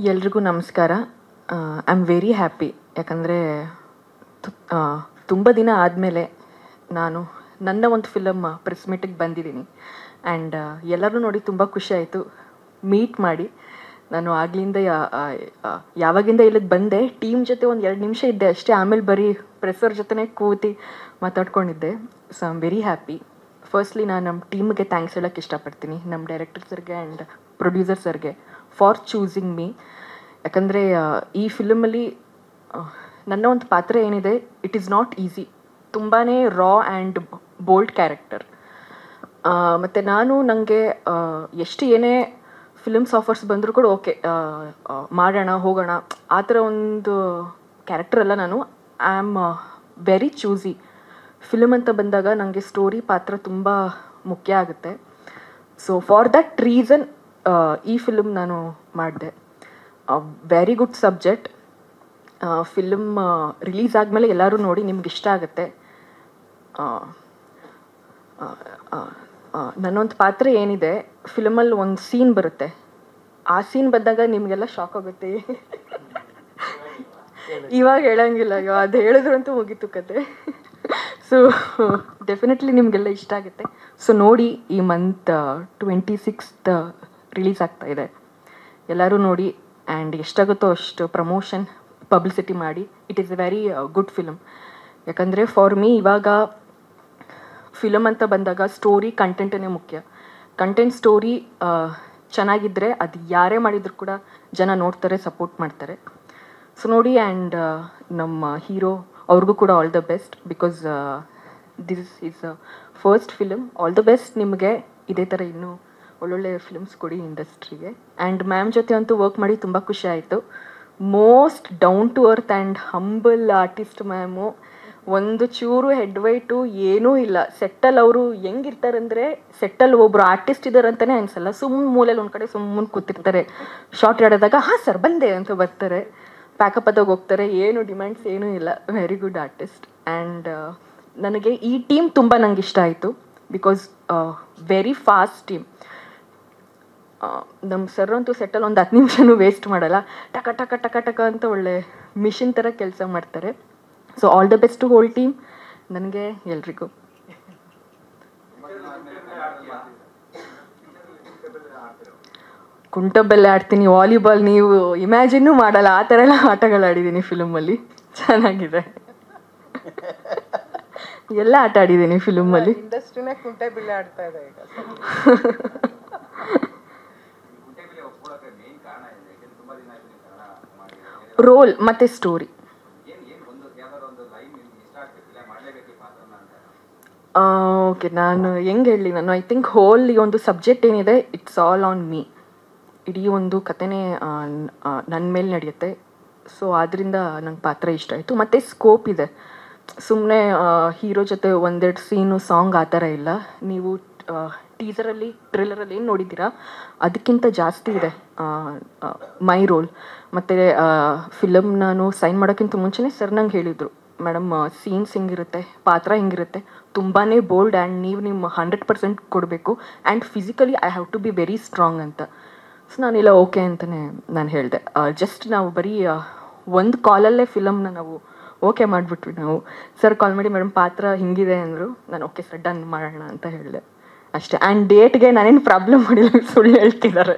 ಎಲ್ರಿಗೂ ನಮಸ್ಕಾರ. I am very happy. ಯಾಕಂದರೆ ತುಂಬ ದಿನ ಆದಮೇಲೆ ನಾನು ನನ್ನ ಒಂದು ಫಿಲಮ್ ಪ್ರೆಸ್ ಮೀಟಿಗೆ ಬಂದಿದ್ದೀನಿ. ಆ್ಯಂಡ್ ಎಲ್ಲರೂ ನೋಡಿ ತುಂಬ ಖುಷಿ ಆಯಿತು ಮೀಟ್ ಮಾಡಿ. ನಾನು ಆಗಲಿಂದ ಯಾವಾಗಿಂದ ಇಲ್ಲಿಗೆ ಬಂದೆ, ಟೀಮ್ ಜೊತೆ ಒಂದು 2 ನಿಮಿಷ ಇದ್ದೆ ಅಷ್ಟೇ. ಆಮೇಲೆ ಬರೀ ಪ್ರೆಸ್ಸರ್ ಜೊತೆ ಕೂತಿ ಮಾತಾಡ್ಕೊಂಡಿದ್ದೆ. So I am very happy. Firstly ನಾನು ನಮ್ಮ ಟೀಮ್ಗೆ ಥ್ಯಾಂಕ್ಸ್ ಹೇಳೋಕ್ಕೆ ಇಷ್ಟಪಡ್ತೀನಿ, ನಮ್ಮ ಡೈರೆಕ್ಟರ್ ಸರ್ಗೆ ಆ್ಯಂಡ್ ಪ್ರೊಡ್ಯೂಸರ್ ಸರ್ಗೆ ಫಾರ್ ಚೂಸಿಂಗ್ ಮೀ. ಯಾಕಂದರೆ ಈ ಫಿಲಮಲ್ಲಿ ನನ್ನ ಒಂದು ಪಾತ್ರ ಏನಿದೆ, ಇಟ್ ಈಸ್ ನಾಟ್ ಈಸಿ. ತುಂಬಾ ರಾ ಆ್ಯಂಡ್ ಬೋಲ್ಡ್ ಕ್ಯಾರೆಕ್ಟರ್. ಮತ್ತು ನನಗೆ ಎಷ್ಟು ಏನೇ ಫಿಲ್ಮ್ಸ್ ಆಫರ್ಸ್ ಬಂದರೂ ಕೂಡ ಓಕೆ ಮಾಡೋಣ ಹೋಗೋಣ ಆ ಥರ ಒಂದು ಕ್ಯಾರೆಕ್ಟರ್ ಅಲ್ಲ ನಾನು. I am very choosy. Film ಅಂತ ಬಂದಾಗ ನನಗೆ ಸ್ಟೋರಿ ಪಾತ್ರ ತುಂಬ ಮುಖ್ಯ ಆಗುತ್ತೆ. ಸೊ ಫಾರ್ ದಟ್ ರೀಸನ್ ಈ ಫಿಲಮ್ ನಾನು ಮಾಡಿದೆ. Very good subject. Film release ಆದಮೇಲೆ ಎಲ್ಲರೂ ನೋಡಿ ನಿಮ್ಗೆ ಇಷ್ಟ ಆಗುತ್ತೆ. ನನ್ನೊಂದು ಪಾತ್ರ ಏನಿದೆ, ಫಿಲಮಲ್ಲಿ ಒಂದು ಸೀನ್ ಬರುತ್ತೆ. ಆ ಸೀನ್ ಬಂದಾಗ ನಿಮಗೆಲ್ಲ ಶಾಕ್ ಆಗುತ್ತೆ. ಇವಾಗ ಹೇಳಂಗಿಲ್ಲ, ಅದು ಹೇಳಿದ್ರಂತೂ ಮುಗೀತು ಕತೆ. ಸೊ ಡೆಫಿನೆಟ್ಲಿ ನಿಮಗೆಲ್ಲ ಇಷ್ಟ ಆಗುತ್ತೆ. ಸೊ ನೋಡಿ, ಈ ಮಂತ್ 26th ರಿಲೀಸ್ ಆಗ್ತಾಯಿದೆ. ಎಲ್ಲರೂ ನೋಡಿ ಆ್ಯಂಡ್ ಎಷ್ಟಾಗುತ್ತೋ ಅಷ್ಟು ಪ್ರಮೋಷನ್ ಪಬ್ಲಿಸಿಟಿ ಮಾಡಿ. It is A very good film. ಯಾಕಂದರೆ ಫಾರ್ ಮೀ ಇವಾಗ ಫಿಲಮ್ ಅಂತ ಬಂದಾಗ ಸ್ಟೋರಿ ಕಂಟೆಂಟೇ ಮುಖ್ಯ. ಕಂಟೆಂಟ್ ಸ್ಟೋರಿ ಚೆನ್ನಾಗಿದ್ದರೆ ಅದು ಯಾರೇ ಮಾಡಿದರೂ ಕೂಡ ಜನ ನೋಡ್ತಾರೆ, ಸಪೋರ್ಟ್ ಮಾಡ್ತಾರೆ. ಸೊ ನೋಡಿ, ಆ್ಯಂಡ್ ನಮ್ಮ ಹೀರೋ ಅವ್ರಿಗೂ ಕೂಡ all the best, because this is first film. All the best ನಿಮಗೆ. ಇದೇ ಥರ ಇನ್ನೂ ಒಳ್ಳೊಳ್ಳೆ ಫಿಲ್ಮ್ಸ್ ಕೊಡಿ ಇಂಡಸ್ಟ್ರಿಗೆ. ಆ್ಯಂಡ್ ಮ್ಯಾಮ್ ಜೊತೆ ಅಂತೂ ವರ್ಕ್ ಮಾಡಿ ತುಂಬ ಖುಷಿ ಆಯಿತು. Most down to earth and humble artist ma'am. ಒಂದು ಚೂರು ಹೆಡ್ ವೈಟು ಏನೂ ಇಲ್ಲ. ಸೆಟ್ಟಲ್ಲಿ ಅವರು ಹೆಂಗಿರ್ತಾರಂದರೆ, ಸೆಟ್ಟಲ್ಲಿ ಒಬ್ಬರು ಆರ್ಟಿಸ್ಟ್ ಇದ್ದಾರೆ ಅಂತಲೇ ಅನಿಸಲ್ಲ. ಸುಮ್ಮನೆ ಮೂಲೆಯಲ್ಲಿ ಒಂದು ಕಡೆ ಸುಮ್ಮನೆ ಕೂತಿರ್ತಾರೆ. ಶಾರ್ಟ್ ಆಡಿದಾಗ ಹಾಂ ಸರ್ ಬಂದೆ ಅಂತ ಬರ್ತಾರೆ, ಪ್ಯಾಕಪ್ ಆದಾಗ ಹೋಗ್ತಾರೆ. ಏನು ಡಿಮ್ಯಾಂಡ್ಸ್ ಏನೂ ಇಲ್ಲ. Very good artist. ಆ್ಯಂಡ್ ನನಗೆ ಈ ಟೀಮ್ ತುಂಬ ನಂಗೆ ಇಷ್ಟ ಆಯಿತು. Because very fast team. ನಮ್ಮ ಸರ್ ಅಂತೂ ಸೆಟ್ಟಲ್ಲಿ ಒಂದು 10 ನಿಮಿಷನೂ ವೇಸ್ಟ್ ಮಾಡಲ್ಲ. ಟಕ ಟಕ ಟಕ ಟಕ ಅಂತ ಒಳ್ಳೆ ಮಿಷಿನ್ ಥರ ಕೆಲಸ ಮಾಡ್ತಾರೆ. So all the best to whole team. ನನಗೆ ಎಲ್ರಿಗೂ ಕುಂಟಬೆಲ್ಲ ಆಡ್ತೀನಿ, ವಾಲಿಬಾಲ್ ನೀವು ಇಮ್ಯಾಜಿನ್ನೂ ಮಾಡಲ್ಲ ಆ ಥರ ಎಲ್ಲ ಆಟಗಳು ಆಡಿದ್ದೀನಿ ಫಿಲಮಲ್ಲಿ. ಚೆನ್ನಾಗಿದೆ. ಎಲ್ಲ ಆಟ ಆಡಿದ್ದೀನಿ ಫಿಲಮಲ್ಲಿ. ಇಂಡಸ್ಟ್ರಿನೇ ಕುಂಟೆಬಿಲ್ಲೆ ಆಡ್ತಾ ಇದೆ ಈಗ. ರೋಲ್ ಮತ್ತು ಸ್ಟೋರಿ. ಓಕೆ, ನಾನು ಹೆಂಗೆ ಹೇಳಲಿ, ನಾನು ಐ ಥಿಂಕ್ ಹೋಲ್ ಈ ಒಂದು ಸಬ್ಜೆಕ್ಟ್ ಏನಿದೆ, ಇಟ್ಸ್ ಆಲ್ ಆನ್ ಮೀ. ಇಡೀ ಒಂದು ಕಥೆನೇ ನನ್ನ ಮೇಲೆ ನಡೆಯುತ್ತೆ. ಸೊ ಆದ್ದರಿಂದ ನಂಗೆ ಪಾತ್ರ ಇಷ್ಟ ಆಯಿತು. ಮತ್ತು ಸ್ಕೋಪ್ ಇದೆ. ಸುಮ್ಮನೆ ಹೀರೋ ಜೊತೆ 1-2 ಸೀನು, ಸಾಂಗ್ ಆ ಥರ ಇಲ್ಲ. ನೀವು ಟೀಸರಲ್ಲಿ, ಟ್ರೇಲರಲ್ಲಿ ಏನು ನೋಡಿದ್ದೀರಾ ಅದಕ್ಕಿಂತ ಜಾಸ್ತಿ ಇದೆ ಮೈ ರೋಲ್. ಮತ್ತು ಫಿಲಮ್ ನಾನು ಸೈನ್ ಮಾಡೋಕ್ಕಿಂತ ಮುಂಚೆನೇ ಸರ್ ನಂಗೆ ಹೇಳಿದರು, ಮೇಡಮ್ ಸೀನ್ಸ್ ಹಿಂಗಿರುತ್ತೆ, ಪಾತ್ರ ಹಿಂಗಿರುತ್ತೆ, ತುಂಬಾ ಬೋಲ್ಡ್ ಆ್ಯಂಡ್ ನೀವು ನಿಮ್ಮ 100% ಕೊಡಬೇಕು. And physically I have to be very strong ಅಂತ. ಸೊ ನಾನೆಲ್ಲ ಓಕೆ ಅಂತಲೇ ನಾನು ಹೇಳಿದೆ. ಜಸ್ಟ್ ನಾವು ಬರೀ ಒಂದು ಕಾಲಲ್ಲೇ ಫಿಲಮ್ನ ನಾವು ಓಕೆ ಮಾಡಿಬಿಟ್ವಿ. ನಾವು ಸರ್ ಕಾಲ್ ಮಾಡಿ ಮೇಡಮ್ ಪಾತ್ರ ಹಿಂಗಿದೆ ಅಂದರು. ನಾನು ಓಕೆ ಸರ್ ಡನ್ ಮಾಡೋಣ ಅಂತ ಹೇಳಿದೆ ಅಷ್ಟೇ. ಆ್ಯಂಡ್ ಡೇಟ್ಗೆ ನಾನೇನು ಪ್ರಾಬ್ಲಮ್ ಮಾಡಿಲ್ಲ, ಸುಳ್ಳು ಹೇಳ್ತಿದ್ದಾರೆ.